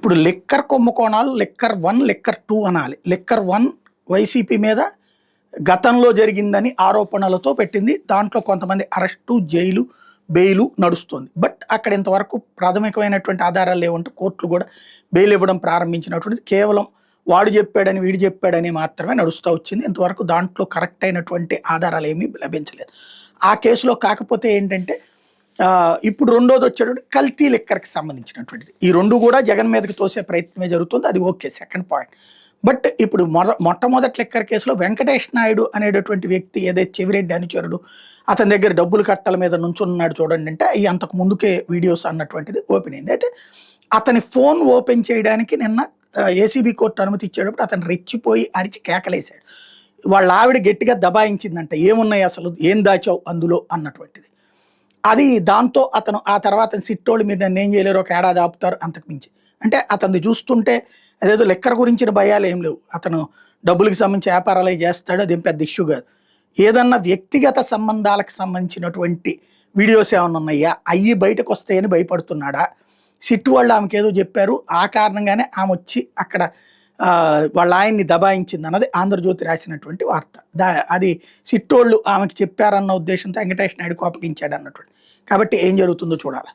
ఇప్పుడు లిక్కర్ కుంభకోణాలు liquor 1, liquor 2 అనాలి. లిక్కర్ 1 వైసీపీ మీద గతంలో జరిగిందని ఆరోపణలతో పెట్టింది. దాంట్లో కొంతమంది అరెస్టు, జైలు, బెయిలు నడుస్తుంది. బట్ అక్కడ ఇంతవరకు ప్రాథమికమైనటువంటి ఆధారాలు లేవంటూ కోర్టులు కూడా బెయిల్ ఇవ్వడం ప్రారంభించినటువంటిది కేవలం వాడు చెప్పాడని వీడు చెప్పాడని మాత్రమే నడుస్తూ వచ్చింది. ఇంతవరకు దాంట్లో కరెక్ట్ అయినటువంటి ఆధారాలు ఏమీ లభించలేదు. ఆ కేసులో కాకపోతే ఏంటంటే ఇప్పుడు రెండోది వచ్చేటప్పుడు కల్తీ లిక్కర్కి సంబంధించినటువంటిది. ఈ రెండు కూడా జగన్ మీదకి తోసే ప్రయత్నమే జరుగుతుంది. అది ఓకే, సెకండ్ పాయింట్. బట్ ఇప్పుడు మొట్టమొదటి లిక్కర్ కేసులో వెంకటేష్ నాయుడు అనేటటువంటి వ్యక్తి ఏదైతే చెవిరెడ్డి అనుచరుడు అతని దగ్గర డబ్బులు కట్టల మీద నుంచున్నాడు చూడండి అంటే ఈ అంతకు ముందుకే వీడియోస్ అన్నటువంటిది ఓపెన్ అయింది. అయితే అతని ఫోన్ ఓపెన్ చేయడానికి నిన్న ఏసీబీ కోర్టు అనుమతి ఇచ్చేటప్పుడు అతను రెచ్చిపోయి అరిచి కేకలేశాడు. వాళ్ళ ఆవిడ గట్టిగా దబాయించిందంట, ఏమున్నాయి అసలు, ఏం దాచావు అందులో అన్నటువంటిది. అది దాంతో అతను ఆ తర్వాత సిట్టోళ్ళు మీరు నన్ను ఏం చేయలేరు, ఒక ఏడాది ఆపుతారు, అంతకు మించి. అంటే అతన్ని చూస్తుంటే అదేదో లెక్కర గురించిన భయాలు ఏం లేవు. అతను డబ్బులకి సంబంధించి వ్యాపారాలు చేస్తాడు, అదేం పెద్ద ఇష్యూ కాదు. ఏదన్నా వ్యక్తిగత సంబంధాలకు సంబంధించినటువంటి వీడియోస్ ఏమైనా ఉన్నాయా, అయ్యి బయటకు వస్తాయని భయపడుతున్నాడా, సిట్టు వాళ్ళు ఆమెకి ఏదో చెప్పారు, ఆ కారణంగానే ఆమె వచ్చి అక్కడ వాళ్ళ ఆయన్ని దబాయించింది అన్నది ఆంధ్రజ్యోతి రాసినటువంటి వార్త. అది సిట్టోళ్ళు ఆమెకి చెప్పారన్న ఉద్దేశంతో వెంకటేష్ నాయుడుకు అప్పగించాడు అన్నటువంటి. కాబట్టి ఏం జరుగుతుందో చూడాలి.